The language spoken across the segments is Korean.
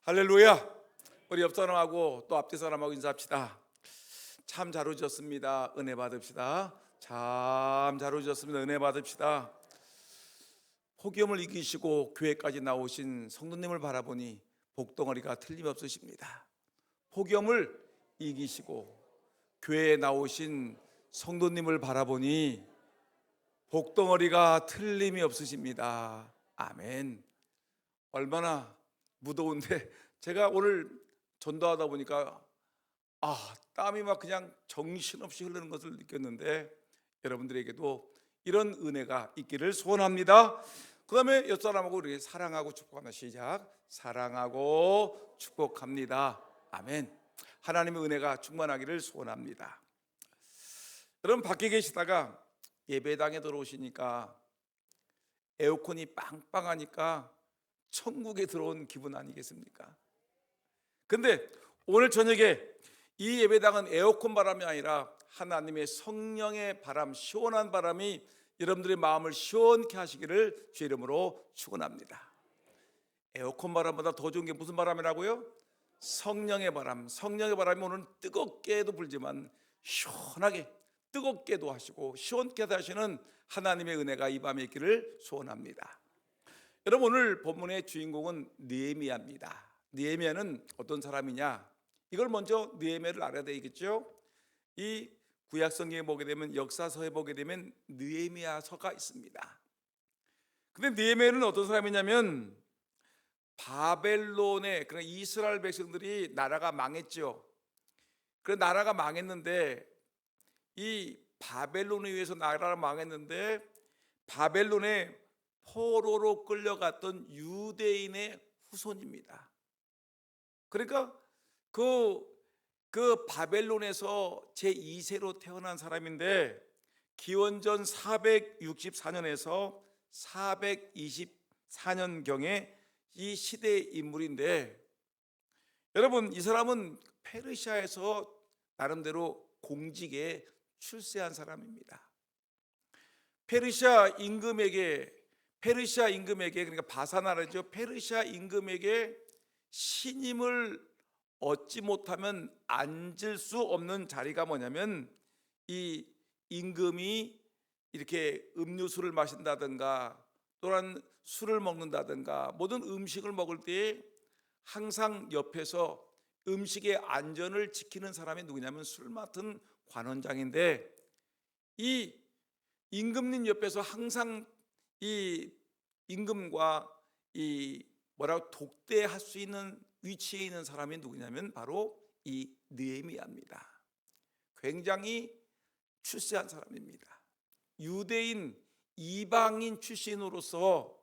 할렐루야. 우리 옆 사람하고 또 앞뒤 사람하고 인사합시다. 참 잘 오셨습니다. 은혜 받읍시다. 참 잘 오셨습니다. 은혜 받읍시다. 폭염을 이기시고 교회까지 나오신 성도님을 바라보니 복덩어리가 틀림없으십니다. 폭염을 이기시고 교회에 나오신 성도님을 바라보니 복덩어리가 틀림이 없으십니다. 아멘. 얼마나 무더운데 제가 오늘 전도하다 보니까 땀이 막 그냥 정신없이 흐르는 것을 느꼈는데, 여러분들에게도 이런 은혜가 있기를 소원합니다. 그 다음에 옆사람하고 우리 사랑하고 축복합니다. 시작. 사랑하고 축복합니다. 아멘. 하나님의 은혜가 충만하기를 소원합니다. 여러분, 밖에 계시다가 예배당에 들어오시니까 에어컨이 빵빵하니까 천국에 들어온 기분 아니겠습니까? 근데 오늘 저녁에 이 예배당은 에어컨 바람이 아니라 하나님의 성령의 바람, 시원한 바람이 여러분들의 마음을 시원케 하시기를 주 이름으로 축원합니다. 에어컨 바람보다 더 좋은 게 무슨 바람이라고요? 성령의 바람. 성령의 바람이 오늘 뜨겁게도 불지만 시원하게, 뜨겁게도 하시고 시원케도 하시는 하나님의 은혜가 이 밤에 있기를 소원합니다. 여러분, 오늘 본문의 주인공은 느헤미야입니다. 느헤미야는 어떤 사람이냐? 이걸 먼저 느헤미야를 알아야 되겠죠. 이 구약 성경에 보게 되면, 역사서에 보게 되면 느헤미야서가 있습니다. 근데 느헤미야는 어떤 사람이냐면, 바벨론의, 그런 이스라엘 백성들이 나라가 망했죠. 그 나라가 망했는데, 이 바벨론에 의해서 나라가 망했는데, 바벨론의 포로로 끌려갔던 유대인의 후손입니다. 그러니까 그 바벨론에서 제2세로 태어난 사람인데, 기원전 464년에서 424년경에 이 시대의 인물인데, 여러분, 이 사람은 페르시아에서 나름대로 공직에 출세한 사람입니다. 페르시아 임금에게, 그러니까 바사나라죠. 페르시아 임금에게 신임을 얻지 못하면 앉을 수 없는 자리가 뭐냐면, 이 임금이 이렇게 음료수를 마신다든가 또는 술을 먹는다든가 모든 음식을 먹을 때 항상 옆에서 음식의 안전을 지키는 사람이 누구냐면 술 맡은 관원장인데, 이 임금님 옆에서 항상 이 임금과 독대할 수 있는 위치에 있는 사람이 누구냐면 바로 이 느헤미야입니다. 굉장히 출세한 사람입니다. 유대인 이방인 출신으로서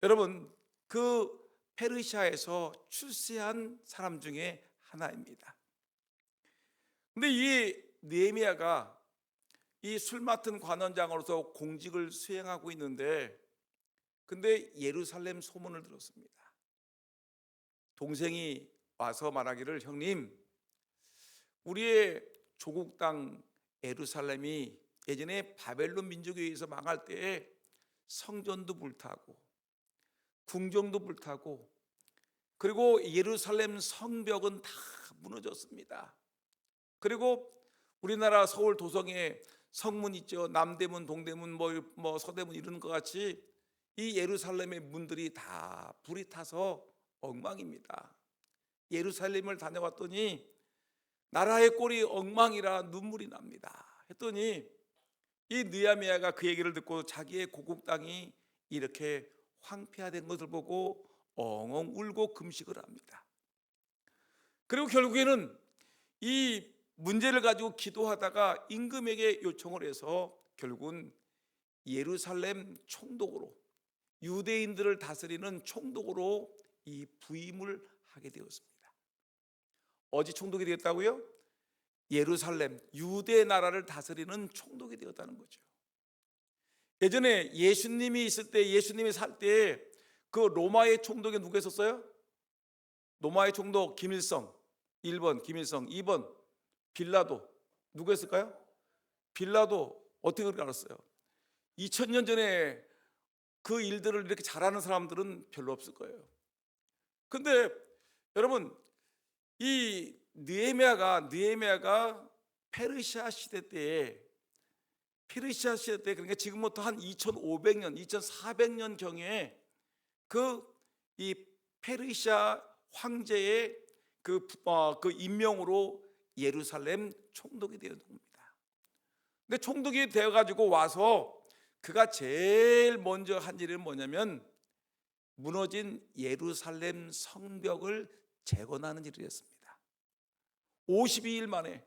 여러분, 그 페르시아에서 출세한 사람 중에 하나입니다. 근데 이 느헤미야가 이 술 맡은 관원장으로서 공직을 수행하고 있는데, 근데 예루살렘 소문을 들었습니다. 동생이 와서 말하기를, 형님, 우리의 조국 땅 예루살렘이 예전에 바벨론 민족에 의해서 망할 때에 성전도 불타고 궁정도 불타고, 그리고 예루살렘 성벽은 다 무너졌습니다. 그리고 우리나라 서울 도성에 성문 있죠. 남대문, 동대문, 뭐 서대문 이런 것 같이 이 예루살렘의 문들이 다 불이 타서 엉망입니다. 예루살렘을 다녀왔더니 나라의 꼴이 엉망이라 눈물이 납니다. 했더니 이 느헤미야가 그 얘기를 듣고 자기의 고국 땅이 이렇게 황폐화된 것을 보고 엉엉 울고 금식을 합니다. 그리고 결국에는 이 문제를 가지고 기도하다가 임금에게 요청을 해서 결국은 예루살렘 총독으로, 유대인들을 다스리는 총독으로 이 부임을 하게 되었습니다. 어디 총독이 되었다고요? 예루살렘, 유대 나라를 다스리는 총독이 되었다는 거죠. 예전에 예수님이 있을 때, 예수님이 살 때 그 로마의 총독이 누구 있었어요? 로마의 총독 김일성 1번, 김일성 2번 빌라도. 누구였을까요? 빌라도. 어떻게 그렇게 알았어요? 2000년 전에 그 일들을 이렇게 잘하는 사람들은 별로 없을 거예요. 근데 여러분, 이 느헤미야가 페르시아 시대 때에, 그러니까 지금부터 한 2500년, 2400년 경에 이 페르시아 황제의 그 임명으로 예루살렘 총독이 되었던 겁니다. 근데 총독이 되어가지고 와서 그가 제일 먼저 한 일은 뭐냐면 무너진 예루살렘 성벽을 재건하는 일이었습니다. 52일 만에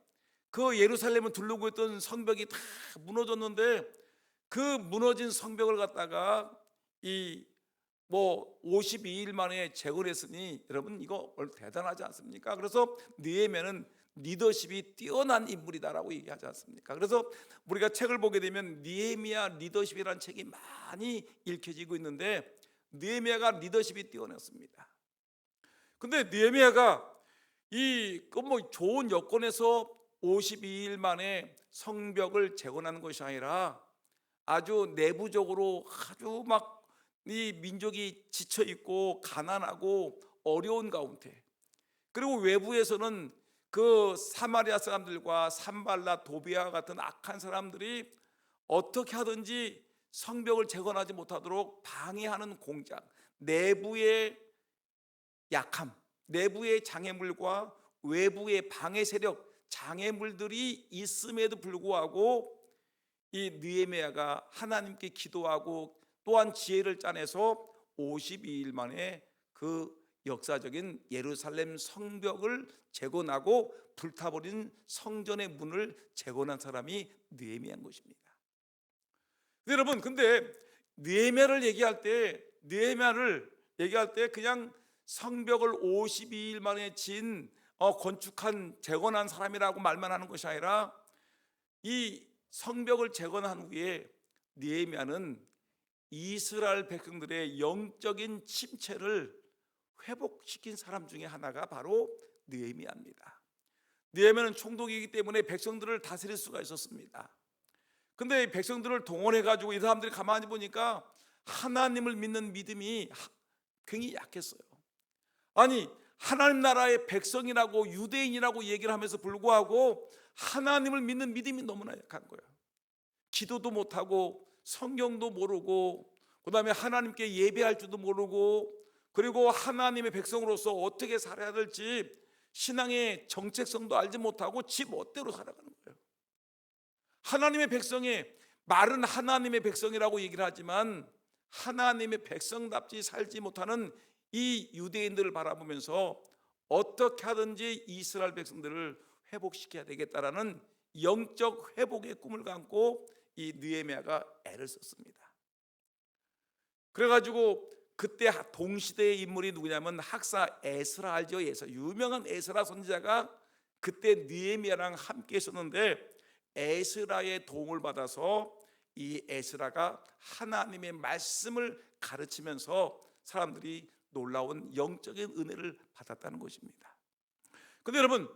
그 예루살렘을 둘러고 있던 성벽이 다 무너졌는데, 그 무너진 성벽을 갖다가 52일 만에 재건했으니 여러분, 이거 대단하지 않습니까? 그래서 느헤미야는 리더십이 뛰어난 인물이다라고 얘기하지 않습니까? 그래서 우리가 책을 보게 되면 느헤미야 리더십이라는 책이 많이 읽혀지고 있는데, 느헤미야가 리더십이 뛰어났습니다. 근데 느헤미야가 좋은 여건에서 52일 만에 성벽을 재건하는 것이 아니라 아주 내부적으로 아주 이 민족이 지쳐 있고 가난하고 어려운 가운데, 그리고 외부에서는 그 사마리아 사람들과 산발라, 도비아 같은 악한 사람들이 어떻게 하든지 성벽을 재건하지 못하도록 방해하는 공작, 내부의 약함, 내부의 장애물과 외부의 방해 세력, 장애물들이 있음에도 불구하고 이 느헤미야가 하나님께 기도하고 또한 지혜를 짜내서 52일 만에 그 역사적인 예루살렘 성벽을 재건하고 불타버린 성전의 문을 재건한 사람이 느헤미야인 것입니다. 여러분, 근데 느헤미야를 얘기할 때 그냥 성벽을 52일 만에 건축한, 재건한 사람이라고 말만 하는 것이 아니라 이 성벽을 재건한 후에 느헤미야는 이스라엘 백성들의 영적인 침체를 회복시킨 사람 중에 하나가 바로 느헤미야입니다. 느헤미야는 총독이기 때문에 백성들을 다스릴 수가 있었습니다. 근데 백성들을 동원해 가지고 이 사람들이 가만히 보니까 하나님을 믿는 믿음이 굉장히 약했어요. 아니, 하나님 나라의 백성이라고, 유대인이라고 얘기를 하면서 불구하고 하나님을 믿는 믿음이 너무나 약한 거예요. 기도도 못하고 성경도 모르고, 그 다음에 하나님께 예배할 줄도 모르고, 그리고 하나님의 백성으로서 어떻게 살아야 될지 신앙의 정체성도 알지 못하고 지 멋대로 살아가는 거예요. 하나님의 백성이, 말은 하나님의 백성이라고 얘기를 하지만 하나님의 백성답지 살지 못하는 이 유대인들을 바라보면서 어떻게 하든지 이스라엘 백성들을 회복시켜야 되겠다라는 영적 회복의 꿈을 갖고 이 느헤미야가 애를 썼습니다. 그래가지고 그때 동시대의 인물이 누구냐면 학사 에스라, 알죠? 유명한 에스라 선지자가 그때 느헤미야랑 함께 있었는데, 에스라의 도움을 받아서 이 에스라가 하나님의 말씀을 가르치면서 사람들이 놀라운 영적인 은혜를 받았다는 것입니다. 근데 여러분,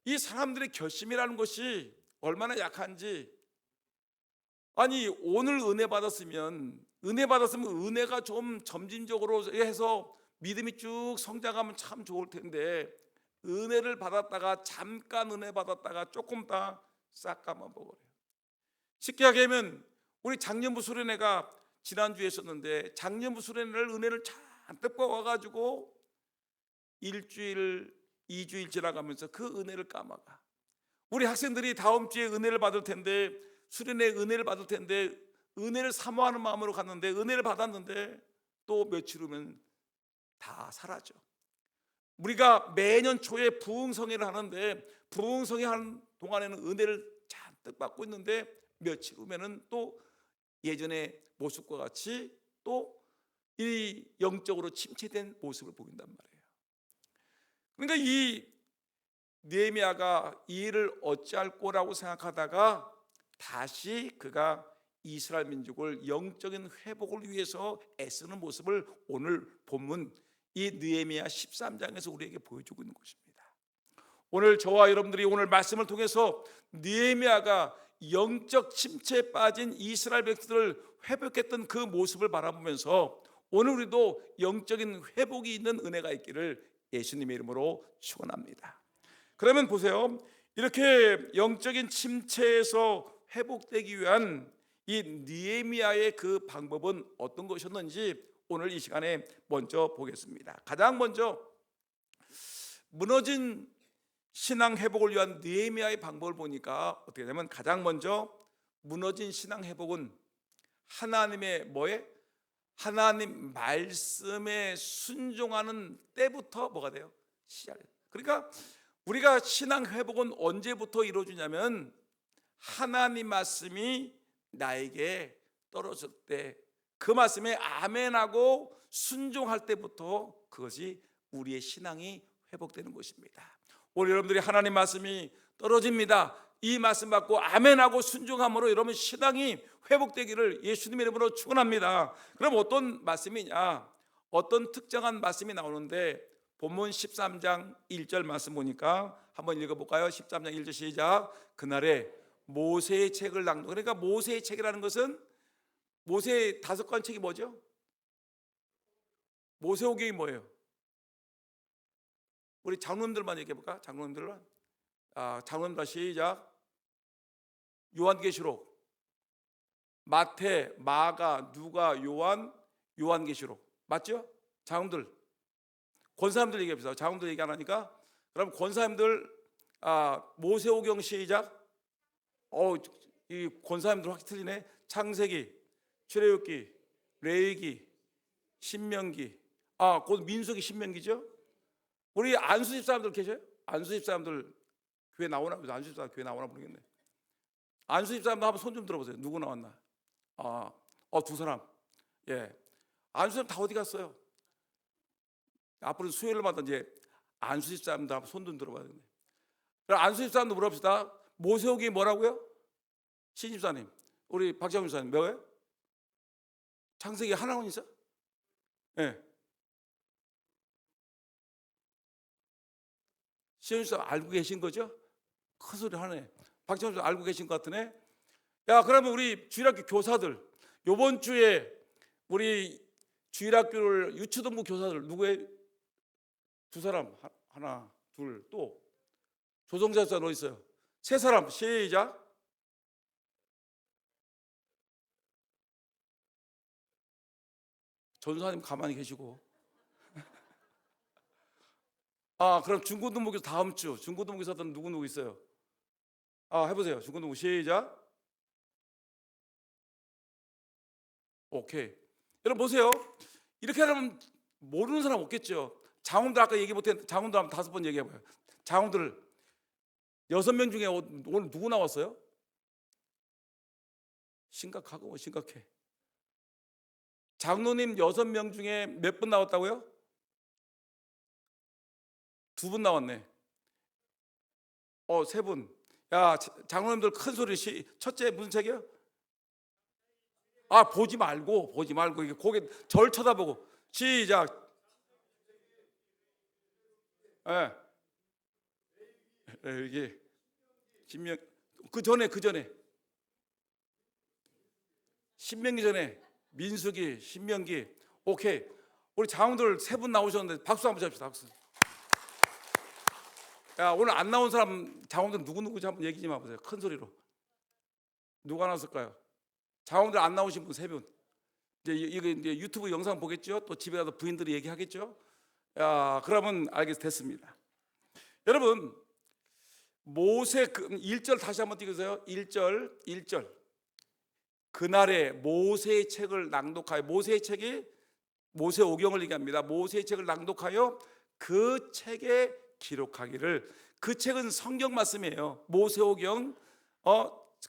이 사람들의 결심이라는 것이 얼마나 약한지, 아니 오늘 은혜 받았으면 은혜가 좀 점진적으로 해서 믿음이 쭉 성장하면 참 좋을 텐데, 은혜를 받았다가 잠깐 은혜 받았다가 조금 다 싹 까먹어버려요. 쉽게 하면 우리 작년부 수련회가 지난주에 있었는데, 작년부 수련회를 은혜를 잔뜩 뽑아가지고 1주일 2주일 지나가면서 그 은혜를 까먹어. 우리 학생들이 다음 주에 은혜를 받을 텐데, 수련회 은혜를 받을 텐데 은혜를 사모하는 마음으로 갔는데, 은혜를 받았는데 또 며칠 후면 다 사라져. 우리가 매년 초에 부흥성회를 하는데, 부흥성회 하는 동안에는 은혜를 잔뜩 받고 있는데 며칠 후면은 또 예전의 모습과 같이 또 이 영적으로 침체된 모습을 보인단 말이에요. 그러니까 이 느헤미야가 이 일을 어찌할 거라고 생각하다가 다시 그가 이스라엘 민족을 영적인 회복을 위해서 애쓰는 모습을 오늘 본문 이 느헤미야 13장에서 우리에게 보여주고 있는 것입니다. 오늘 저와 여러분들이 오늘 말씀을 통해서 느헤미야가 영적 침체에 빠진 이스라엘 백성들을 회복했던 그 모습을 바라보면서 오늘 우리도 영적인 회복이 있는 은혜가 있기를 예수님의 이름으로 축원합니다. 그러면 보세요. 이렇게 영적인 침체에서 회복되기 위한 이 느헤미야의 그 방법은 어떤 것이었는지 오늘 이 시간에 먼저 보겠습니다. 가장 먼저 무너진 신앙 회복을 위한 느헤미야의 방법을 보니까 어떻게 되냐면, 가장 먼저 무너진 신앙 회복은 하나님의 뭐에? 하나님 말씀에 순종하는 때부터 뭐가 돼요? 시작해요. 그러니까 우리가 신앙 회복은 언제부터 이루어지냐면, 하나님 말씀이 나에게 떨어질 때, 그 말씀에 아멘하고 순종할 때부터 그것이 우리의 신앙이 회복되는 것입니다. 오늘 여러분들이 하나님 말씀이 떨어집니다, 이 말씀 받고 아멘하고 순종함으로 여러분 신앙이 회복되기를 예수님의 이름으로 축원합니다. 그럼 어떤 말씀이냐? 어떤 특정한 말씀이 나오는데, 본문 13장 1절 말씀 보니까 한번 읽어볼까요? 13장 1절 시작. 그날에 모세의 책을 낭독. 그러니까 모세의 책이라는 것은, 모세의 5권 책이 뭐죠? 모세오경이 뭐예요? 우리 장로님들만 얘기해볼까? 장로님들만. 장로님들 시작. 요한계시록, 마태, 마가, 누가, 요한, 요한계시록. 맞죠? 장로님들, 권사님들 얘기해보세요. 장로님들 얘기 안 하니까. 그럼 권사님들 모세오경 시작. 이 권사님들 확실히 틀리네. 창세기, 출애굽기, 레위기, 신명기, 곧 민수기, 신명기죠. 우리 안수집 사람들 계셔요? 안수집 사람들 교회 나오나? 안수집 사람 교회 나오나 모르겠네. 안수집 사람들 한번 손 좀 들어보세요. 누구 나왔나? 2사람. 예, 안수집 다 어디 갔어요? 앞으로 수요일마다 이제 안수집 사람들 한번 손 좀 들어봐야 되네. 그럼 안수집 사람들 물어봅시다. 모세오경이 뭐라고요? 신집사님, 우리 박정훈 집사님 뭐예요? 창세기 하나만 있어? 예. 시현 집사 알고 계신 거죠? 큰 소리 하네. 박정훈 집사 알고 계신 것 같으네. 야, 그러면 우리 주일학교 교사들, 요번 주에 우리 주일학교를 유초등부 교사들 누구예요? 2사람. 하나, 둘, 또 조성자 집사 어디 있어요? 3사람. 시작. 전사님 가만히 계시고. 그럼 중고등부 교사 다음 주 중고등부 교사들은 누구 있어요? 해보세요. 중고등부 시작. 오케이. 여러분 보세요. 이렇게 하면 모르는 사람 없겠죠. 장훈들 아까 얘기 못했는데 장훈들 한번 5번 얘기해봐요. 장훈들 6명 중에 오늘 누구 나왔어요? 심각하고 심각해. 장로님 6명 중에 몇 분 나왔다고요? 2분 나왔네. 3분. 야, 장로님들 큰 소리. 첫째 무슨 책이요? 보지 말고 이게 고개 절 쳐다보고 시작. 이게 신명 그 전에 신명기 전에 민수기, 신명기. 오케이. 우리 장로들 3분 나오셨는데 박수 한번 칩시다. 박수. 야, 오늘 안 나온 사람 장로들 누구지 한번 얘기 좀 해보세요. 큰 소리로. 누가 나왔을까요? 장로들 안 나오신 분 3분. 이제 유튜브 영상 보겠죠? 또 집에 가서 부인들이 얘기하겠죠? 야, 그러면 됐습니다. 여러분, 모세 1절 다시 한번 띄우세요. 1절. 그날에 모세의 책을 낭독하여, 모세의 책이 모세오경을 얘기합니다. 모세의 책을 낭독하여 그 책에 기록하기를. 그 책은 성경 말씀이에요. 모세오경.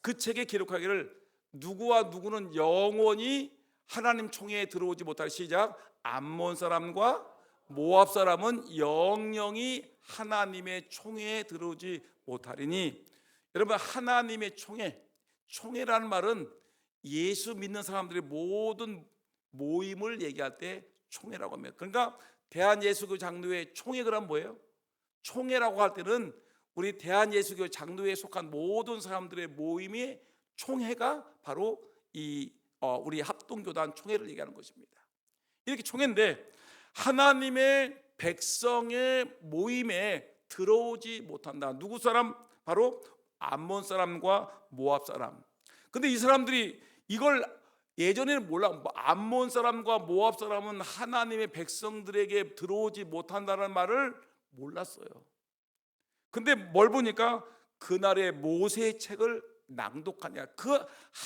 그 책에 기록하기를 누구와 누구는 영원히 하나님 총회에 들어오지 못할. 시작. 암몬 사람과 모압 사람은 영영이 하나님의 총회에 들어오지 못하리니. 여러분, 하나님의 총회라는 말은 예수 믿는 사람들의 모든 모임을 얘기할 때 총회라고 합니다. 그러니까 대한예수교 장로회 총회, 그럼 뭐예요? 총회라고 할 때는 우리 대한예수교 장로회에 속한 모든 사람들의 모임의 총회가 바로 우리 합동교단 총회를 얘기하는 것입니다. 이렇게 총회인데 하나님의 백성의 모임에 들어오지 못한다. 누구 사람? 바로 암몬 사람과 모압 사람. 근데 이 사람들이 이걸 예전에는 몰라. 암몬 사람과 모압 사람은 하나님의 백성들에게 들어오지 못한다는 말을 몰랐어요. 근데 뭘 보니까 그날의 모세의 책을 낭독하냐, 그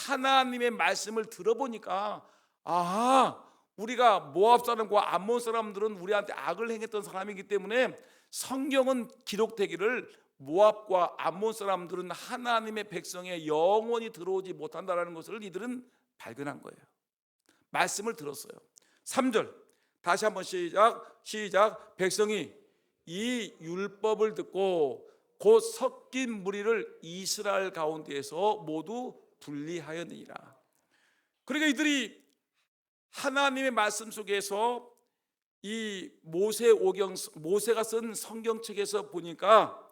하나님의 말씀을 들어보니까 아하, 우리가 모압 사람과 암몬 사람들은 우리한테 악을 행했던 사람이기 때문에 성경은 기록되기를 모압과 암몬 사람들은 하나님의 백성에 영원히 들어오지 못한다는 것을 이들은 발견한 거예요. 말씀을 들었어요. 3절 다시 한번 시작. 백성이 이 율법을 듣고 곧 섞인 무리를 이스라엘 가운데에서 모두 분리하였느니라. 그러니까 이들이 하나님의 말씀 속에서 이 모세가 쓴 성경책에서 보니까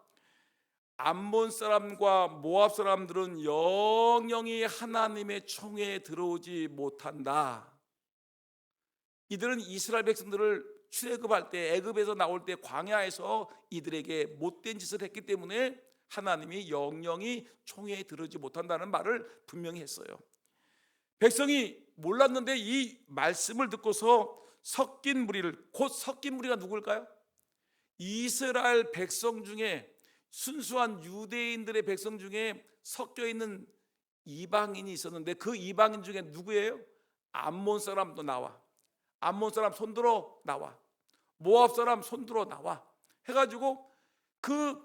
암몬 사람과 모압 사람들은 영영이 하나님의 총회에 들어오지 못한다. 이들은 이스라엘 백성들을 출애굽할 때, 애굽에서 나올 때 광야에서 이들에게 못된 짓을 했기 때문에 하나님이 영영이 총회에 들어오지 못한다는 말을 분명히 했어요. 백성이 몰랐는데 이 말씀을 듣고서 섞인 무리를, 곧 섞인 무리가 누굴까요? 이스라엘 백성 중에, 순수한 유대인들의 백성 중에 섞여 있는 이방인이 있었는데 그 이방인 중에 누구예요? 암몬 사람도 나와, 암몬 사람 손들어 나와, 모압 사람 손들어 나와 해가지고 그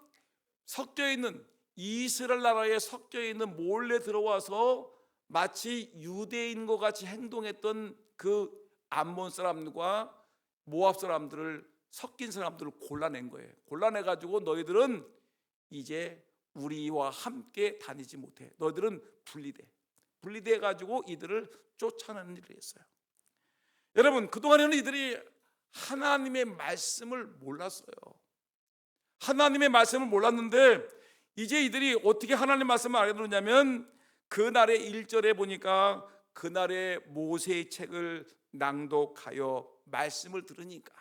섞여 있는 이스라엘 나라에 섞여 있는 몰래 들어와서 마치 유대인과 같이 행동했던 그 암몬 사람과 모압 사람들을, 섞인 사람들을 골라낸 거예요. 골라내가지고 너희들은 이제 우리와 함께 다니지 못해. 너희들은 분리돼 가지고 이들을 쫓아내는 일을 했어요. 여러분, 그동안에는 이들이 하나님의 말씀을 몰랐어요. 하나님의 말씀을 몰랐는데 이제 이들이 어떻게 하나님의 말씀을 알아들었냐면 그날의 1절에 보니까 그날의 모세의 책을 낭독하여 말씀을 들으니까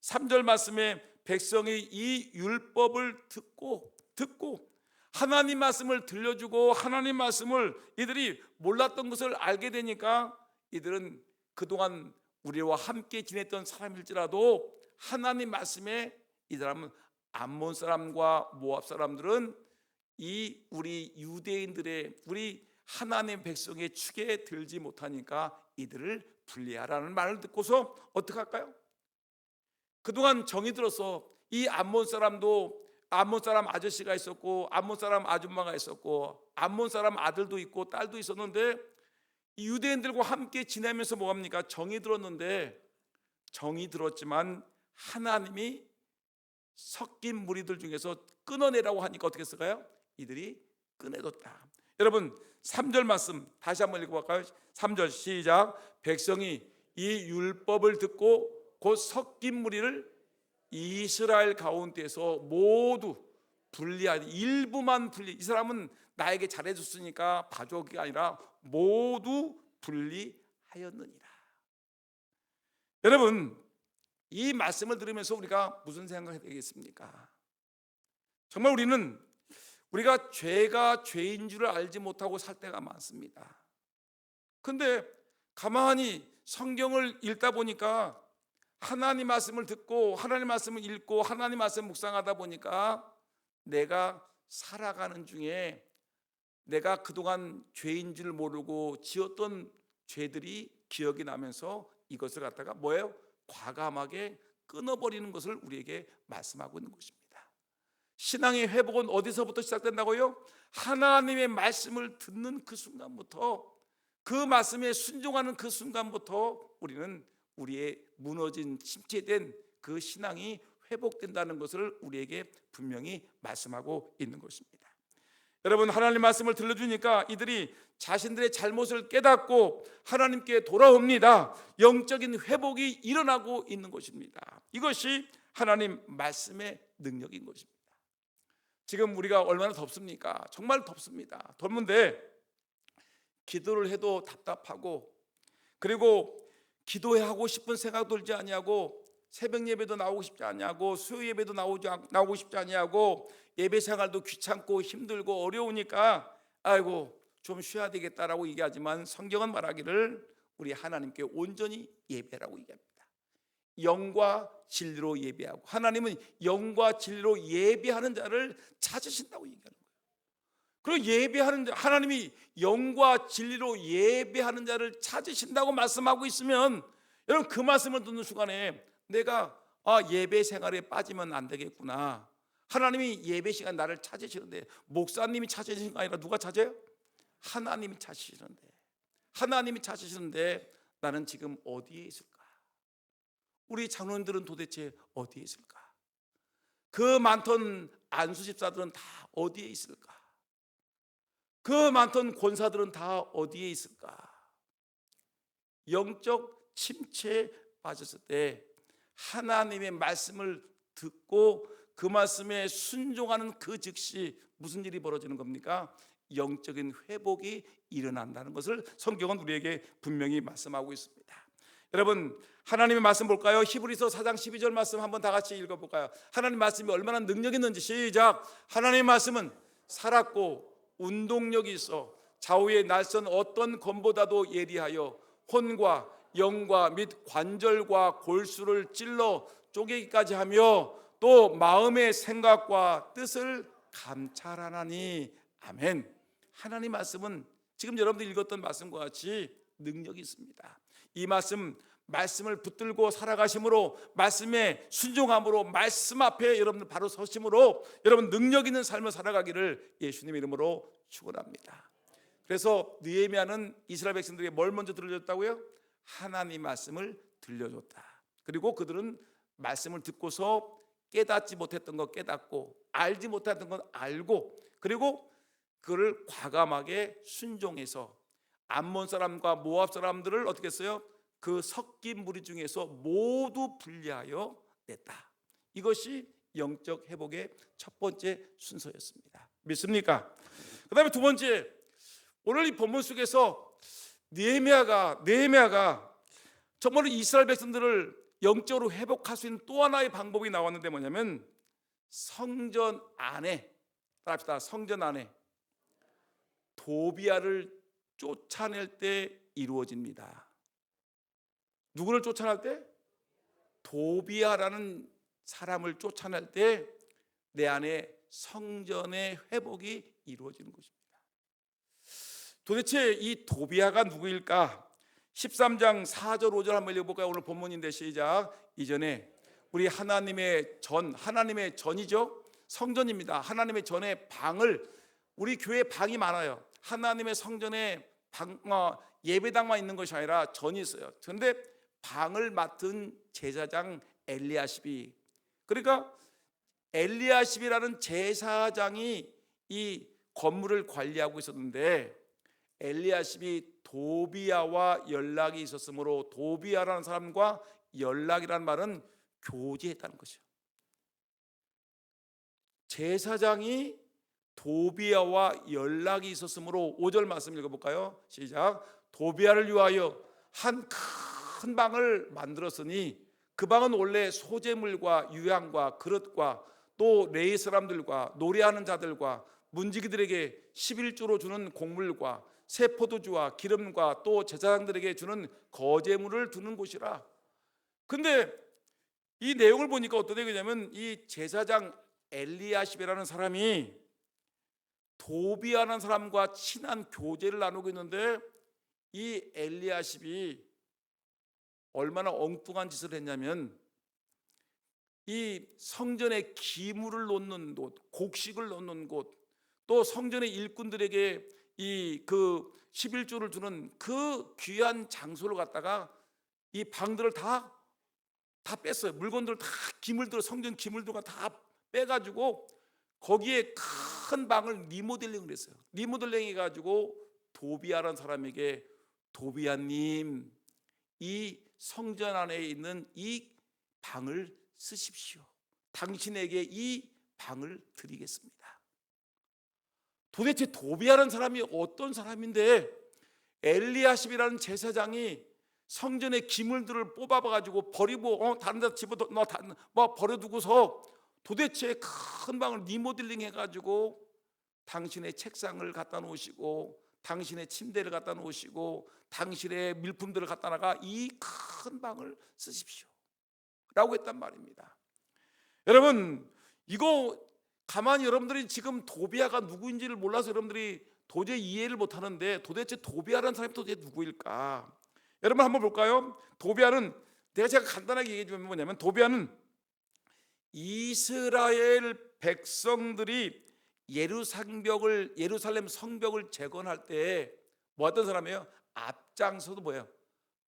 3절 말씀에 백성이 이 율법을 듣고 하나님 말씀을 들려주고 하나님 말씀을 이들이 몰랐던 것을 알게 되니까 이들은 그동안 우리와 함께 지냈던 사람일지라도 하나님 말씀에 이 사람은 암몬 사람과 모압 사람들은 이 우리 유대인들의, 우리 하나님 백성의 축에 들지 못하니까 이들을 분리하라는 말을 듣고서 어떻게 할까요? 그동안 정이 들어서 이 암몬 사람도 암몬 사람 아저씨가 있었고 암몬 사람 아줌마가 있었고 암몬 사람 아들도 있고 딸도 있었는데 이 유대인들과 함께 지내면서 뭐합니까? 정이 들었는데, 정이 들었지만 하나님이 섞인 무리들 중에서 끊어내라고 하니까 어떻게 했을까요? 이들이 끊어뒀다. 여러분 3절 말씀 다시 한번 읽어볼까요? 3절 시작. 백성이 이 율법을 듣고 곧 섞인 무리를 이스라엘 가운데서 모두 분리하니, 일부만 분리, 이 사람은 나에게 잘해줬으니까 가족이 아니라 모두 분리하였느니라. 여러분, 이 말씀을 들으면서 우리가 무슨 생각이 되겠습니까? 정말 우리가 죄가 죄인 줄을 알지 못하고 살 때가 많습니다. 근데 가만히 성경을 읽다 보니까 하나님 말씀을 듣고 하나님 말씀을 읽고 하나님 말씀 묵상하다 보니까 내가 살아가는 중에 내가 그동안 죄인 줄 모르고 지었던 죄들이 기억이 나면서 이것을 갖다가 뭐예요? 과감하게 끊어버리는 것을 우리에게 말씀하고 있는 것입니다. 신앙의 회복은 어디서부터 시작된다고요? 하나님의 말씀을 듣는 그 순간부터, 그 말씀에 순종하는 그 순간부터 우리는 우리의 무너진 침체된 그 신앙이 회복된다는 것을 우리에게 분명히 말씀하고 있는 것입니다. 여러분, 하나님 말씀을 들려주니까 이들이 자신들의 잘못을 깨닫고 하나님께 돌아옵니다. 영적인 회복이 일어나고 있는 것입니다. 이것이 하나님 말씀의 능력인 것입니다. 지금 우리가 얼마나 덥습니까? 정말 덥습니다. 덥는데 기도를 해도 답답하고, 그리고 기도하고 싶은 생각 들지 아니하고 새벽 예배도 나오고 싶지 아니하고 수요 예배도 나오고 싶지 아니하고 예배 생활도 귀찮고 힘들고 어려우니까 아이고 좀 쉬어야 되겠다라고 얘기하지만 성경은 말하기를 우리 하나님께 온전히 예배라고 얘기합니다. 영과 진리로 예배하고 하나님은 영과 진리로 예배하는 자를 찾으신다고 얘기하는 거예요. 그리고 예배하는 자, 하나님이 영과 진리로 예배하는 자를 찾으신다고 말씀하고 있으면 여러분 그 말씀을 듣는 순간에 내가 예배 생활에 빠지면 안 되겠구나. 하나님이 예배 시간 나를 찾으시는데 목사님이 찾으시는 게 아니라 누가 찾아요? 하나님이 찾으시는데 나는 지금 어디에 있을까? 우리 장로님들은 도대체 어디에 있을까? 그 많던 안수 집사들은 다 어디에 있을까? 그 많던 권사들은 다 어디에 있을까? 영적 침체에 빠졌을 때 하나님의 말씀을 듣고 그 말씀에 순종하는 그 즉시 무슨 일이 벌어지는 겁니까? 영적인 회복이 일어난다는 것을 성경은 우리에게 분명히 말씀하고 있습니다. 여러분 하나님의 말씀 볼까요? 히브리서 4장 12절 말씀 한번 다 같이 읽어볼까요? 하나님 말씀이 얼마나 능력 있는지 시작. 하나님의 말씀은 살았고 운동력이 있어 좌우의 날선 어떤 검보다도 예리하여 혼과 영과 및 관절과 골수를 찔러 쪼개기까지 하며 또 마음의 생각과 뜻을 감찰하나니. 아멘. 하나님 말씀은 지금 여러분들 읽었던 말씀과 같이 능력이 있습니다. 이 말씀을 붙들고 살아가심으로 말씀에 순종함으로 말씀 앞에 여러분들 바로 서심으로 여러분 능력 있는 삶을 살아가기를 예수님 이름으로 축원합니다. 그래서 느헤미야는 이스라엘 백성들에게 뭘 먼저 들려줬다고요? 하나님 말씀을 들려줬다. 그리고 그들은 말씀을 듣고서 깨닫지 못했던 것 깨닫고 알지 못했던 것 알고 그리고 그를 과감하게 순종해서 암몬 사람과 모압 사람들을 어떻게 했어요? 그 섞인 무리 중에서 모두 분리하여 냈다. 이것이 영적 회복의 첫 번째 순서였습니다. 믿습니까? 그 다음에 두 번째, 오늘 이 본문 속에서 느헤미야가 정말로 이스라엘 백성들을 영적으로 회복할 수 있는 또 하나의 방법이 나왔는데 뭐냐면 성전 안에 따라합시다. 성전 안에 도비야를 쫓아낼 때 이루어집니다. 누구를 쫓아낼 때? 도비야라는 사람을 쫓아낼 때 내 안에 성전의 회복이 이루어지는 것입니다. 도대체 이 도비야가 누구일까? 13장 4절 5절 한번 읽어볼까요? 오늘 본문인데 시작. 이전에 우리 하나님의 전이죠. 성전입니다. 하나님의 전에 방을, 우리 교회 방이 많아요. 하나님의 성전에 예배당만 있는 것이 아니라 전이 있어요. 그런데 방을 맡은 제사장 엘리야십이, 그러니까 엘리야십이라는 제사장이 이 건물을 관리하고 있었는데 엘리야십이 도비야와 연락이 있었으므로 도비야라는 사람과 연락이라는 말은 교제했다는 것이죠. 제사장이 도비야와 연락이 있었으므로 5절 말씀 읽어볼까요? 시작. 도비야를 위하여 한 큰 방을 만들었으니 그 방은 원래 소재물과 유향과 그릇과 또 레위 사람들과 노래하는 자들과 문지기들에게 11조로 주는 곡물과 새 포도주와 기름과 또 제사장들에게 주는 거제물을 두는 곳이라. 근데 이 내용을 보니까 어떤 얘기냐면 이 제사장 엘리야십이라는 사람이 도비야라는 사람과 친한 교제를 나누고 있는데 이 엘리야십이 얼마나 엉뚱한 짓을 했냐면 이 성전에 기물을 놓는 곳, 곡식을 놓는 곳, 또 성전의 일꾼들에게 이 그 11조를 주는 그 귀한 장소를 갖다가 이 방들을 다 뺐어요. 물건들을 다 기물들, 성전 기물들과 다 빼가지고 거기에 큰 방을 리모델링을 했어요. 리모델링 해가지고 도비야라는 사람에게 도비야님 이 성전 안에 있는 이 방을 쓰십시오. 당신에게 이 방을 드리겠습니다. 도대체 도비야라는 사람이 어떤 사람인데 엘리야십이라는 제사장이 성전의 기물들을 뽑아가지고 버리고 다른 데 집어넣어 뭐 버려두고서 도대체 큰 방을 리모델링 해가지고 당신의 책상을 갖다 놓으시고 당신의 침대를 갖다 놓으시고 당신의 밀품들을 갖다 놔가 이 큰 방을 쓰십시오 라고 했단 말입니다. 여러분, 이거 가만히 여러분들이 지금 도비아가 누구인지를 몰라서 여러분들이 도저히 이해를 못하는데, 도대체 도비아라는 사람이 도대체 누구일까? 여러분 한번 볼까요? 도비아는, 제가 간단하게 얘기해 주면 뭐냐면, 도비아는 이스라엘 백성들이 예루살렘 성벽을 재건할 때 뭐 어떤 사람이에요? 앞장서도 뭐예요?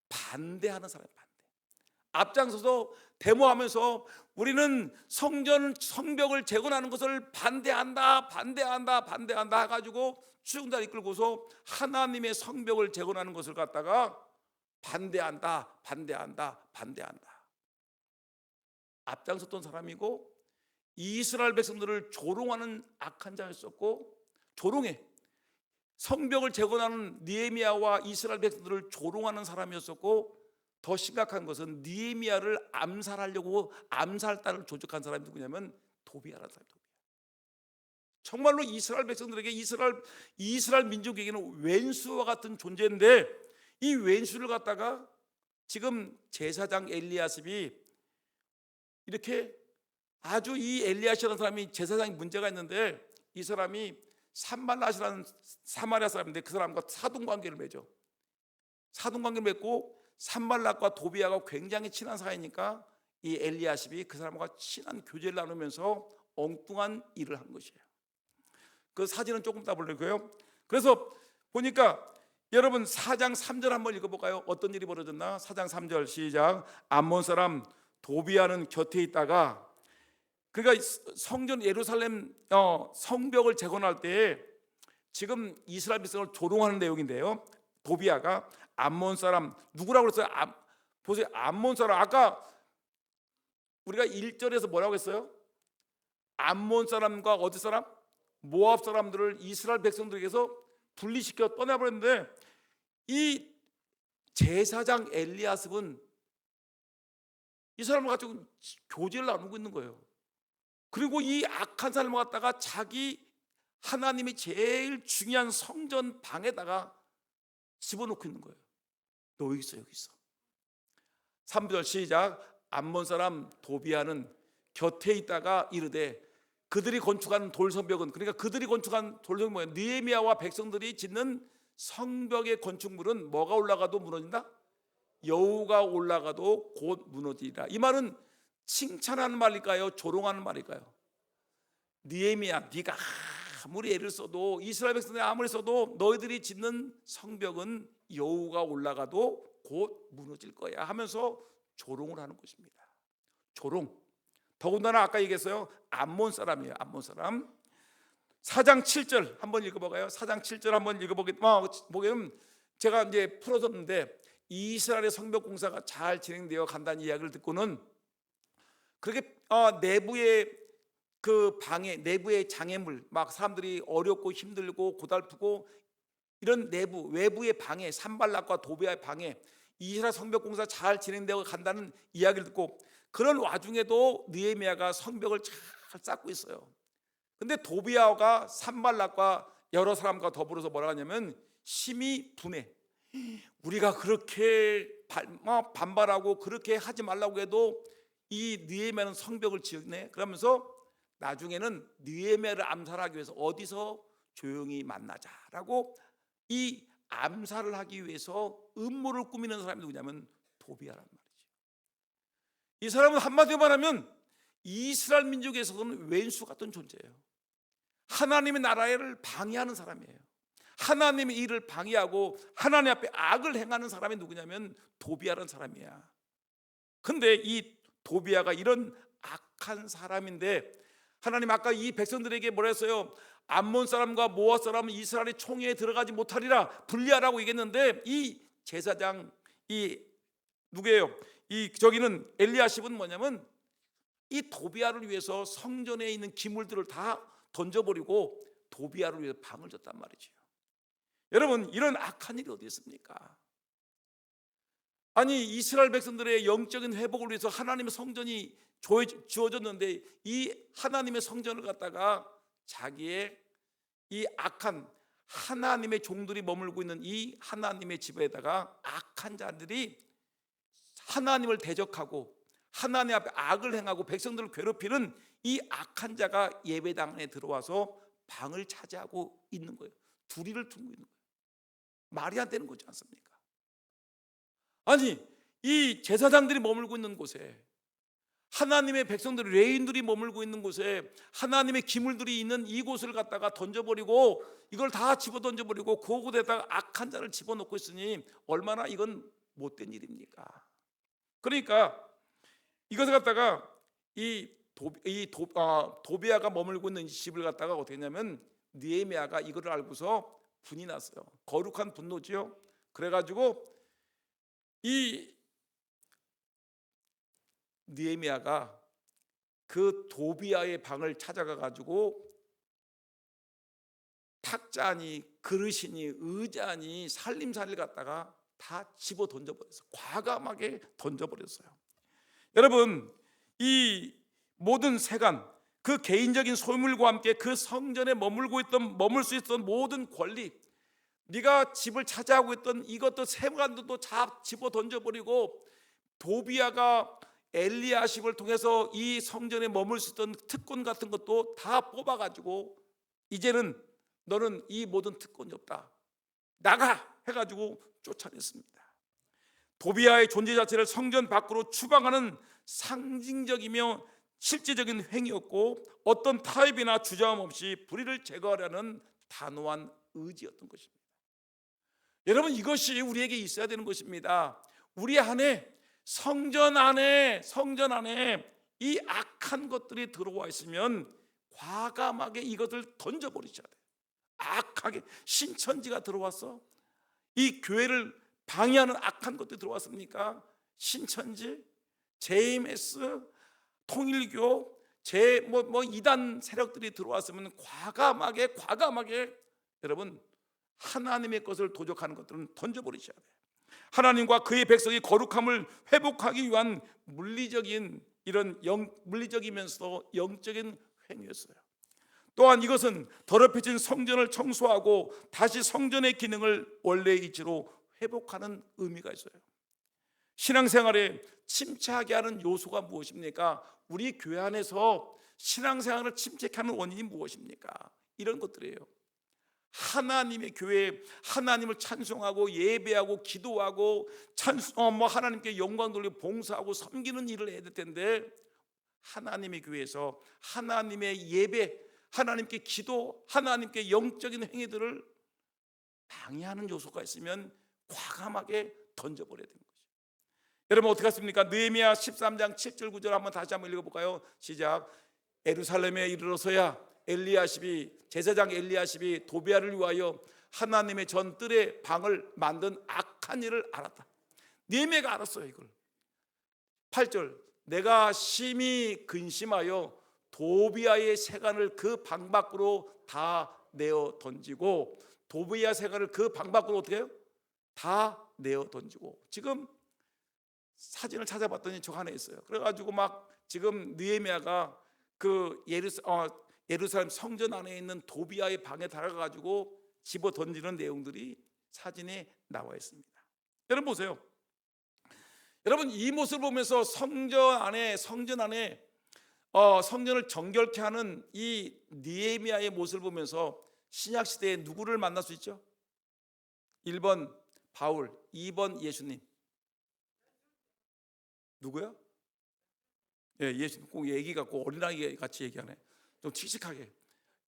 반대하는 사람. 앞장서서 데모하면서 우리는 성벽을 재건하는 것을 반대한다 해가지고 추종자를 이끌고서 하나님의 성벽을 재건하는 것을 갖다가 반대한다. 앞장섰던 사람이고, 이스라엘 백성들을 조롱하는 악한 자였었고, 성벽을 재건하는 느헤미야와 이스라엘 백성들을 조롱하는 사람이었었고, 더 심각한 것은 느헤미야를 암살하려고 암살단을 조직한 사람이 누구냐면 도비아라는 사람이에요. 정말로 이스라엘 백성들에게, 이스라엘 민족에게는 왼수와 같은 존재인데, 이 왼수를 갖다가 지금 제사장 엘리야십이 이렇게, 아주 이 엘리야십이라는 사람이 제사장이 문제가 있는데, 이 사람이 산발랏이라는 사마리아 사람인데 그 사람과 사돈관계를 맺어. 사돈관계를 맺고 산발랏과 도비아가 굉장히 친한 사이니까 이 엘리야십이 그 사람과 친한 교제를 나누면서 엉뚱한 일을 한 것이에요. 그 사진은 조금 이따 볼 거예요. 그래서 보니까 여러분 4장 3절 한번 읽어볼까요? 어떤 일이 벌어졌나? 4장 3절 시작. 암몬 사람 도비아는 곁에 있다가, 그러니까 성전 예루살렘 성벽을 재건할 때 지금 이스라엘 백성을 조롱하는 내용인데요, 도비아가 암몬 사람, 누구라고 그랬어요? 보세요, 암몬 사람. 아까 우리가 1절에서 뭐라고 했어요? 암몬 사람과 어디 사람? 모압 사람들을 이스라엘 백성들에게서 분리시켜 떠나버렸는데, 이 제사장 엘리야십은 이 사람을 가지고 교제를 나누고 있는 거예요. 그리고 이 악한 사람을 갖다가 자기 하나님이 제일 중요한 성전 방에다가 집어넣고 있는 거예요. 너 여기 있어, 여기 있어. 3절 시작. 암몬 사람 도비아는 곁에 있다가 이르되, 그들이 건축한 돌성벽은, 그러니까 그들이 건축한 돌성벽은 뭐예요? 느헤미야와 백성들이 짓는 성벽의 건축물은 뭐가 올라가도 무너진다? 여우가 올라가도 곧 무너지리라. 이 말은 칭찬하는 말일까요? 조롱하는 말일까요? 느헤미야, 네가 아무리 애를 써도, 이스라엘 백성들이 아무리 써도 너희들이 짓는 성벽은 여우가 올라가도 곧 무너질 거야 하면서 조롱을 하는 것입니다. 조롱. 더군다나 아까 얘기했어요, 암몬 사람이에요. 암몬 사람. 4장 7절 한번 읽어볼까요? 4장 7절 한번 읽어보면 제가 이제 풀어줬는데, 이스라엘의 성벽 공사가 잘 진행되어 간다는 이야기를 듣고는 그렇게 내부의 그 방해, 내부의 장애물, 막 사람들이 어렵고 힘들고 고달프고 이런 외부의 방해, 산발락과 도비아의 방해, 이스라엘 성벽 공사 잘 진행되어 간다는 이야기를 듣고, 그런 와중에도 느헤미야가 성벽을 잘 쌓고 있어요. 근데 도비아가 산발락과 여러 사람과 더불어서 뭐라 하냐면 심히 분해. 우리가 그렇게 반발하고 그렇게 하지 말라고 해도 이 느헤미야는 성벽을 지었네. 그러면서 나중에는 느헤미야를 암살하기 위해서 어디서 조용히 만나자라고 이 암살을 하기 위해서 음모를 꾸미는 사람이 누구냐면 도비아란 말이죠. 이 사람은 한마디로 말하면 이스라엘 민족에서는 왼수 같은 존재예요. 하나님의 나라를 방해하는 사람이에요. 하나님의 일을 방해하고 하나님 앞에 악을 행하는 사람이 누구냐면 도비아라는 사람이야. 근데 이 도비아가 이런 악한 사람인데, 하나님 아까 이 백성들에게 뭐라 했어요? 암몬 사람과 모압 사람은 이스라엘의 총회에 들어가지 못하리라, 분리하라고 얘기했는데, 이 제사장 누구예요? 저기는 엘리야십은 뭐냐면 이 도비아를 위해서 성전에 있는 기물들을 다 던져버리고 도비아를 위해서 방을 졌단 말이죠. 여러분, 이런 악한 일이 어디 있습니까? 아니 이스라엘 백성들의 영적인 회복을 위해서 하나님의 성전이 주어졌는데 이 하나님의 성전을 갖다가 자기의 이 악한 하나님의 종들이 머물고 있는 이 하나님의 집에다가 악한 자들이 하나님을 대적하고 하나님 앞에 악을 행하고 백성들을 괴롭히는 이 악한 자가 예배당 안에 들어와서 방을 차지하고 있는 거예요. 두리를 퉁고 있는 거예요. 말이 안 되는 거지 않습니까? 아니 이 제사장들이 머물고 있는 곳에, 하나님의 백성들 레인들이 머물고 있는 곳에 하나님의 기물들이 있는 이곳을 갖다가 던져버리고 이걸 다 집어 던져버리고 그곳에다가 악한 자를 집어넣고 있으니 얼마나 이건 못된 일입니까? 그러니까 이것을 갖다가 도비아가 머물고 있는 집을 갖다가 어떻게 했냐면 느헤미야가 이거를 알고서 분이 났어요. 거룩한 분노지요. 그래가지고 이 느헤미야가 그 도비아의 방을 찾아가 가지고 탁자니 그릇이니 의자니 살림살이를 갖다가 다 집어 던져버렸어요. 과감하게 던져버렸어요. 여러분 이 모든 세간, 그 개인적인 소유물과 함께 그 성전에 머물 수 있던 모든 권리, 네가 집을 차지하고 있던 이것도 세간도 다 집어 던져버리고 도비아가 엘리야십을 통해서 이 성전에 머물 수 있던 특권 같은 것도 다 뽑아가지고 이제는 너는 이 모든 특권이 없다, 나가 해가지고 쫓아냈습니다. 도비아의 존재 자체를 성전 밖으로 추방하는 상징적이며 실제적인 행위였고 어떤 타협이나 주저함 없이 불의를 제거하려는 단호한 의지였던 것입니다. 여러분 이것이 우리에게 있어야 되는 것입니다. 우리 안에 성전 안에 이 악한 것들이 들어와 있으면 과감하게 이것을 던져버리셔야 돼요. 악하게 신천지가 들어왔어? 이 교회를 방해하는 악한 것들이 들어왔습니까? 신천지, JMS, 통일교, 이단 세력들이 들어왔으면 과감하게 여러분 하나님의 것을 도적하는 것들은 던져버리셔야 돼요. 하나님과 그의 백성이 거룩함을 회복하기 위한 물리적이면서도 영적인 행위였어요. 또한 이것은 더럽혀진 성전을 청소하고 다시 성전의 기능을 원래의 위치로 회복하는 의미가 있어요. 신앙생활에 침체하게 하는 요소가 무엇입니까? 우리 교회 안에서 신앙생활을 침체케 하는 원인이 무엇입니까? 이런 것들이에요. 하나님의 교회에 하나님을 찬송하고 예배하고 기도하고 하나님께 영광 돌리고 봉사하고 섬기는 일을 해야 될 텐데 하나님의 교회에서 하나님의 예배, 하나님께 기도, 하나님께 영적인 행위들을 방해하는 요소가 있으면 과감하게 던져버려야 되는 거죠. 여러분 어떻게 하십니까? 느헤미야 13장 7절 9절 한번 다시 한번 읽어볼까요? 시작. 예루살렘에 이르러서야 제사장 엘리야십이 도비아를 위하여 하나님의 전 뜰의 방을 만든 악한 일을 알았다. 느헤미야가 알았어요 이걸. 8절. 내가 심히 근심하여 도비아의 세간을 그 방 밖으로 다 내어 던지고, 도비아 세간을 그 방 밖으로 어떻게 해요? 다 내어 던지고. 지금 사진을 찾아봤더니 저 안에 있어요. 그래가지고 막 지금 느헤미야가 그 예루살렘 성전 안에 있는 도비아의 방에 달아가지고 집어 던지는 내용들이 사진에 나와 있습니다. 여러분 보세요. 여러분 이 모습을 보면서 성전 안에 성전을 정결케 하는 이 느헤미야의 모습을 보면서 신약 시대에 누구를 만날 수 있죠? 1번 바울, 2번 예수님. 누구야? 예, 예수님. 꼭 얘기 갖고 어린아이 같이 얘기하네. 좀 칙칙하게.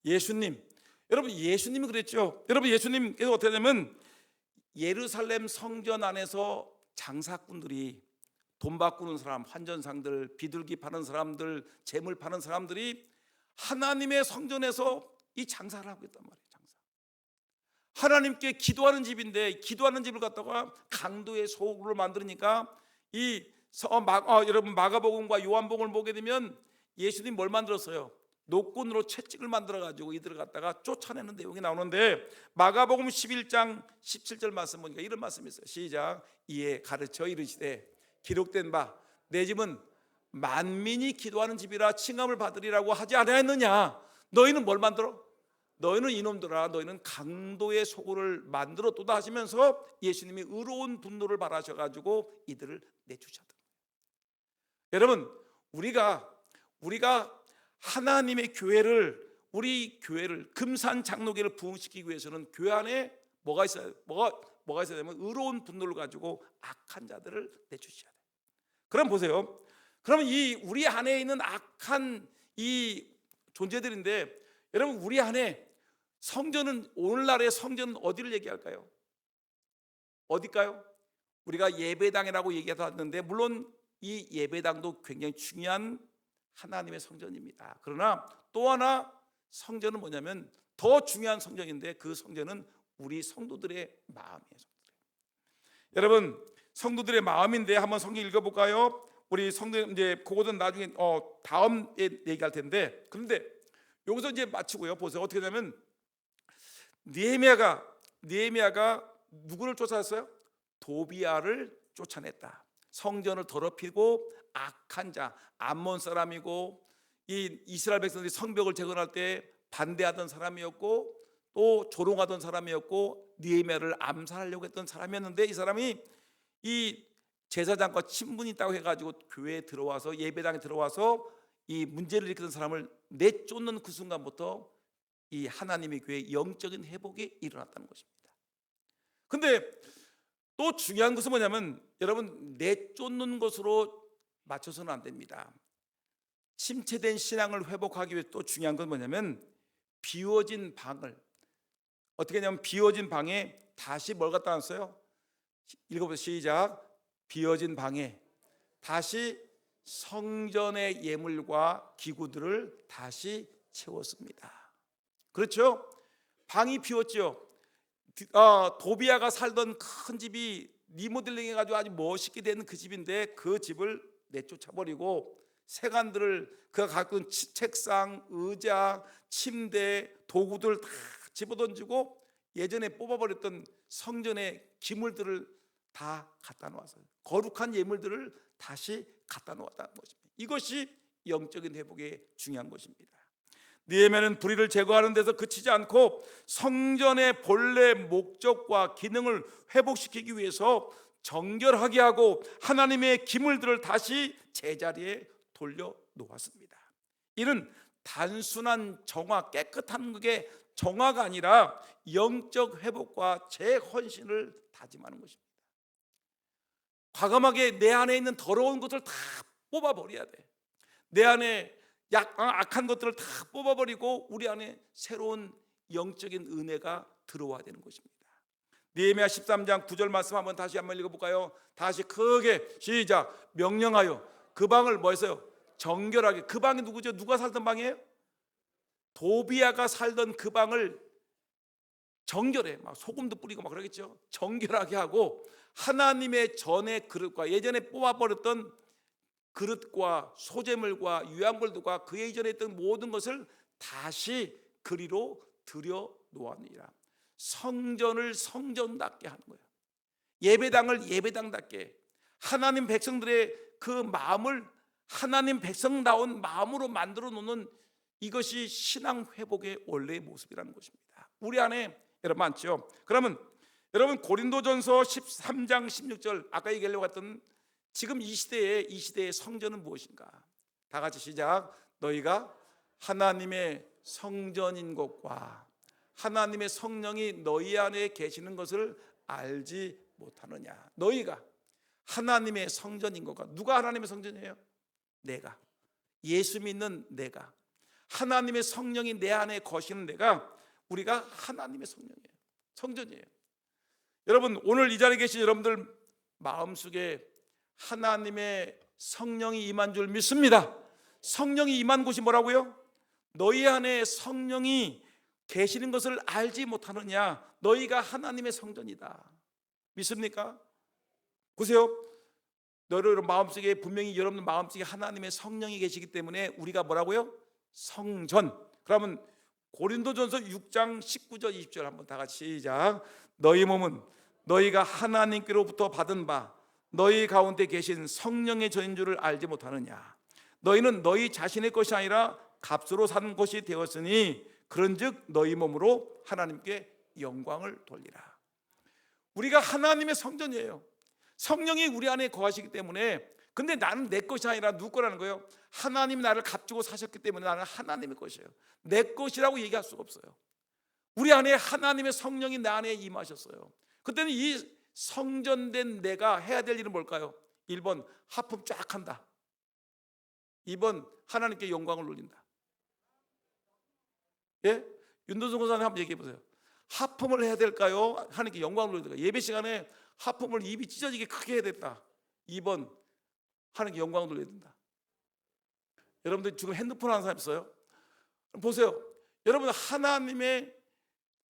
예수님. 여러분 예수님이 그랬죠. 여러분 예수님께서 어떻게 되면 예루살렘 성전 안에서 장사꾼들이, 돈 바꾸는 사람, 환전상들, 비둘기 파는 사람들, 재물 파는 사람들이 하나님의 성전에서 이 장사를 하고 있단 말이에요. 장사. 하나님께 기도하는 집인데 기도하는 집을 갖다가 강도의 소굴로 만드니까 여러분 마가복음과 요한복음을 보게 되면 예수님 뭘 만들었어요? 노끈으로 채찍을 만들어 가지고 이들을 갖다가 쫓아내는 내용이 나오는데, 마가복음 11장 17절 말씀 보니까 이런 말씀이 있어요. 시작. 이에 가르쳐 이르시되 기록된 바 내 집은 만민이 기도하는 집이라 칭함을 받으리라고 하지 않았느냐. 너희는 뭘 만들어? 너희는 이놈들아, 너희는 강도의 소굴을 만들었도다 하시면서 예수님이 의로운 분노를 발하셔가지고 이들을 내쫓았다. 여러분, 우리가 하나님의 교회를, 우리 교회를, 금산 장로교를 부흥시키기 위해서는 교회 안에 뭐가 있어야, 뭐가 있어야 되면 의로운 분노를 가지고 악한 자들을 내쫓아야 돼. 그럼 보세요. 그러면 이 우리 안에 있는 악한 이 존재들인데, 여러분, 우리 안에 성전은, 오늘날의 성전은 어디를 얘기할까요? 어딜까요? 우리가 예배당이라고 얘기하는데, 물론 이 예배당도 굉장히 중요한 하나님의 성전입니다. 그러나 또 하나 성전은 뭐냐면, 더 중요한 성전인데, 그 성전은 우리 성도들의 마음이에요. 여러분, 성도들의 마음인데 한번 성경 읽어볼까요? 우리 성도, 이제 그거는 나중에 다음에 얘기할 텐데, 그런데 여기서 이제 마치고요. 보세요. 어떻게 되냐면, 느헤미야가 누구를 쫓아냈어요? 도비야를 쫓아냈다. 성전을 더럽히고 악한 자, 암몬 사람이고, 이 이스라엘 백성들이 성벽을 재건할 때 반대하던 사람이었고, 또 조롱하던 사람이었고, 느헤미야를 암살하려고 했던 사람이었는데, 이 사람이 이 제사장과 친분이 있다고 해가지고 교회에 들어와서, 예배당에 들어와서 이 문제를 일으키던 사람을 내쫓는 그 순간부터 이 하나님의 교회의 영적인 회복이 일어났다는 것입니다. 근데 또 중요한 것은 뭐냐면, 여러분, 내쫓는 것으로 맞춰서는 안 됩니다. 침체된 신앙을 회복하기 위해 또 중요한 건 뭐냐면, 비워진 방을 어떻게 하냐면, 비워진 방에 다시 뭘 갖다 놨어요? 읽어보세요. 시작. 비워진 방에 다시 성전의 예물과 기구들을 다시 채웠습니다. 그렇죠? 방이 비웠죠. 도비야가 살던 큰 집이 리모델링 해가지고 아주 멋있게 된 그 집인데, 그 집을 내쫓아버리고 세간들을, 그가 갖고 있는 책상, 의자, 침대, 도구들 다 집어던지고 예전에 뽑아버렸던 성전의 기물들을 다 갖다 놓았어요. 거룩한 예물들을 다시 갖다 놓았다는 것입니다. 이것이 영적인 회복의 중요한 것입니다. 느헤미야는 불의를 제거하는 데서 그치지 않고 성전의 본래 목적과 기능을 회복시키기 위해서 정결하게 하고 하나님의 기물들을 다시 제자리에 돌려 놓았습니다. 이는 단순한 정화, 깨끗한 게 정화가 아니라 영적 회복과 재헌신을 다짐하는 것입니다. 과감하게 내 안에 있는 더러운 것을 다 뽑아버려야 돼. 내 안에 악한 것들을 다 뽑아버리고 우리 안에 새로운 영적인 은혜가 들어와야 되는 것입니다. 느헤미야 13장 9절 말씀 다시 한번 읽어볼까요? 다시 크게 시작. 명령하여 그 방을 뭐 했어요? 정결하게. 그 방이 누구죠? 누가 살던 방이에요? 도비야가 살던 그 방을 정결해, 막 소금도 뿌리고 막 그러겠죠. 정결하게 하고 하나님의 전의 그릇과 예전에 뽑아버렸던 그릇과 소재물과 유향물들과 그 예전에 있던 모든 것을 다시 그리로 들여 놓았느니라. 성전을 성전답게 하는 거예요. 예배당을 예배당답게, 하나님 백성들의 그 마음을 하나님 백성다운 마음으로 만들어 놓는, 이것이 신앙 회복의 원래의 모습이라는 것입니다. 우리 안에 여러분 많죠. 그러면 여러분, 고린도전서 13장 16절, 아까 얘기하려고 했던 지금 이 시대의 성전은 무엇인가? 다 같이 시작. 너희가 하나님의 성전인 것과 하나님의 성령이 너희 안에 계시는 것을 알지 못하느냐. 너희가 하나님의 성전인 것과, 누가 하나님의 성전이에요? 내가, 예수 믿는 내가, 하나님의 성령이 내 안에 거시는 내가, 우리가 하나님의 성령이에요. 성전이에요. 여러분, 오늘 이 자리에 계신 여러분들 마음속에 하나님의 성령이 임한 줄 믿습니다. 성령이 임한 곳이 뭐라고요? 너희 안에 성령이 계시는 것을 알지 못하느냐. 너희가 하나님의 성전이다. 믿습니까? 보세요. 여러분 마음속에, 분명히 여러분 마음속에 하나님의 성령이 계시기 때문에 우리가 뭐라고요? 성전. 그러면 고린도전서 6장 19절 20절 한번 다 같이 시작. 너희 몸은 너희가 하나님께로부터 받은 바 너희 가운데 계신 성령의 전인 줄을 알지 못하느냐. 너희는 너희 자신의 것이 아니라 값으로 산 것이 되었으니 그런즉 너희 몸으로 하나님께 영광을 돌리라. 우리가 하나님의 성전이에요. 성령이 우리 안에 거하시기 때문에. 근데 나는 내 것이 아니라 누구 거라는 거예요? 하나님이 나를 값주고 사셨기 때문에 나는 하나님의 것이에요. 내 것이라고 얘기할 수가 없어요. 우리 안에 하나님의 성령이 내 안에 임하셨어요. 그때는 이 성전된 내가 해야 될 일은 뭘까요? 1번 하품 쫙 한다. 2번 하나님께 영광을 돌린다. 예? 윤도성 권사님 한번 얘기해 보세요. 하품을 해야 될까요? 하나님께 영광을 돌려야 될까요? 예배 시간에 하품을 입이 찢어지게 크게 해야 됐다. 2번 하나님께 영광을 돌려야 된다. 여러분들 지금 핸드폰 하는 사람 있어요? 보세요. 여러분 하나님의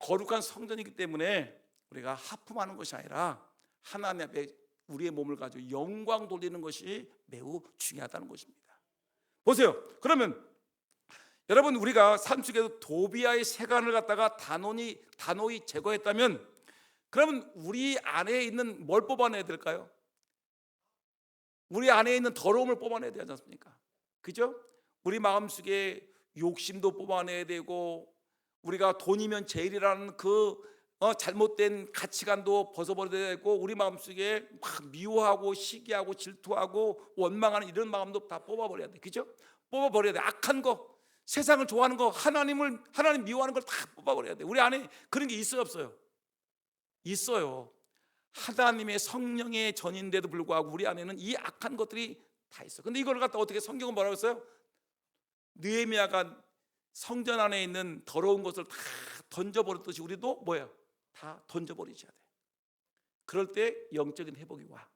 거룩한 성전이기 때문에 우리가 하품하는 것이 아니라 하나님 앞에 우리의 몸을 가지고 영광 돌리는 것이 매우 중요하다는 것입니다. 보세요. 그러면 여러분 우리가 삶 속에서 도비아의 세간을 갖다가 단호히 제거했다면 그러면 우리 안에 있는 뭘 뽑아내야 될까요? 우리 안에 있는 더러움을 뽑아내야 되지 않습니까? 그죠? 우리 마음속에 욕심도 뽑아내야 되고 우리가 돈이면 제일이라는 그 잘못된 가치관도 벗어버려야 되고 우리 마음속에 막 미워하고 시기하고 질투하고 원망하는 이런 마음도 다 뽑아버려야 돼. 그죠? 뽑아버려야 돼. 악한 거, 세상을 좋아하는 거, 하나님 미워하는 걸 다 뽑아버려야 돼. 우리 안에 그런 게 있어요, 없어요? 있어요. 하나님의 성령의 전인데도 불구하고 우리 안에는 이 악한 것들이 다 있어. 근데 이걸 갖다 어떻게 성경은 뭐라고 했어요? 느헤미야가 성전 안에 있는 더러운 것을 다 던져버렸듯이 우리도 뭐예요? 다 던져버리셔야 돼. 그럴 때 영적인 회복이 와.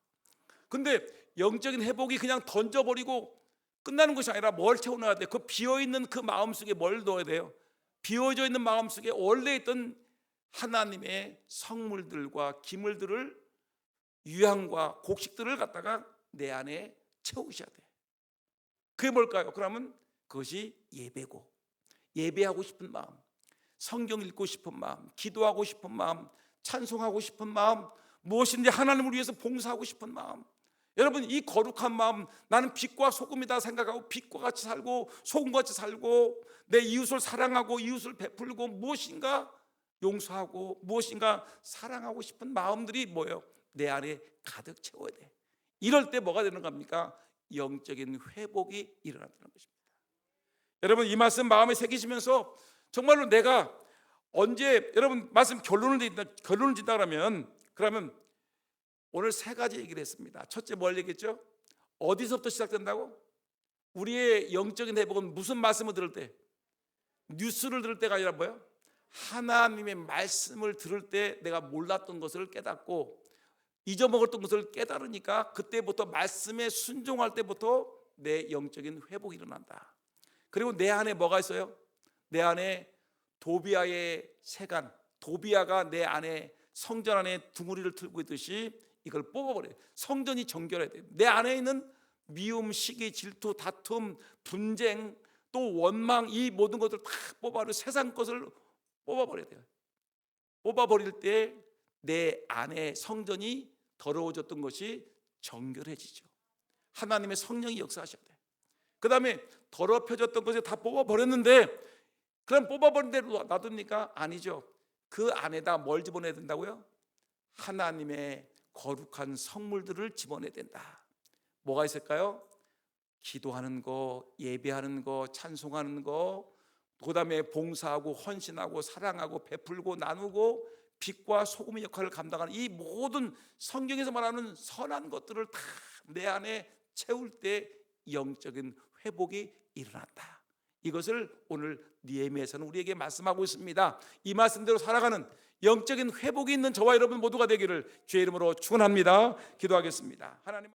근데 영적인 회복이 그냥 던져버리고 끝나는 것이 아니라 뭘 채워넣어야 돼? 그 비어있는 그 마음속에 뭘 넣어야 돼요? 비워져 있는 마음속에 원래 있던 하나님의 성물들과 기물들을 유향과 곡식들을 갖다가 내 안에 채우셔야 돼. 그게 뭘까요? 그러면 그것이 예배고, 예배하고 싶은 마음, 성경 읽고 싶은 마음, 기도하고 싶은 마음, 찬송하고 싶은 마음, 무엇인지 하나님을 위해서 봉사하고 싶은 마음. 여러분 이 거룩한 마음, 나는 빛과 소금이다 생각하고 빛과 같이 살고 소금과 같이 살고 내 이웃을 사랑하고 이웃을 베풀고 무엇인가 용서하고 무엇인가 사랑하고 싶은 마음들이 뭐예요? 내 안에 가득 채워야 돼. 이럴 때 뭐가 되는 겁니까? 영적인 회복이 일어난다는 것입니다. 여러분 이 말씀 마음에 새기시면서 정말로 내가 언제 여러분 말씀 결론을 짓다 그러면 오늘 세 가지 얘기를 했습니다. 첫째 뭘 얘기했죠? 어디서부터 시작된다고? 우리의 영적인 회복은 무슨 말씀을 들을 때? 뉴스를 들을 때가 아니라 뭐예요? 하나님의 말씀을 들을 때 내가 몰랐던 것을 깨닫고 잊어먹었던 것을 깨달으니까 그때부터 말씀에 순종할 때부터 내 영적인 회복이 일어난다. 그리고 내 안에 뭐가 있어요? 내 안에 도비아의 세간, 도비아가 내 안에 성전 안에 둥우리를 틀고 있듯이 이걸 뽑아버려요. 성전이 정결해야 돼요. 내 안에 있는 미움, 시기, 질투, 다툼, 분쟁, 또 원망, 이 모든 것을 다 뽑아버려 세상 것을 뽑아버려야 돼요. 뽑아버릴 때 내 안에 성전이 더러워졌던 것이 정결해지죠. 하나님의 성령이 역사하셔야 돼요. 그 다음에 더럽혀졌던 것을 다 뽑아버렸는데 그럼 뽑아버린 대로 놔둡니까? 아니죠. 그 안에다 뭘 집어내야 된다고요? 하나님의 거룩한 성물들을 집어내야 된다. 뭐가 있을까요? 기도하는 거, 예배하는 거, 찬송하는 거, 그 다음에 봉사하고 헌신하고 사랑하고 베풀고 나누고 빛과 소금의 역할을 감당하는 이 모든 성경에서 말하는 선한 것들을 다 내 안에 채울 때 영적인 회복이 일어난다. 이것을 오늘 느헤미야서는 우리에게 말씀하고 있습니다. 이 말씀대로 살아가는 영적인 회복이 있는 저와 여러분 모두가 되기를 주의 이름으로 축원합니다. 기도하겠습니다. 하나님.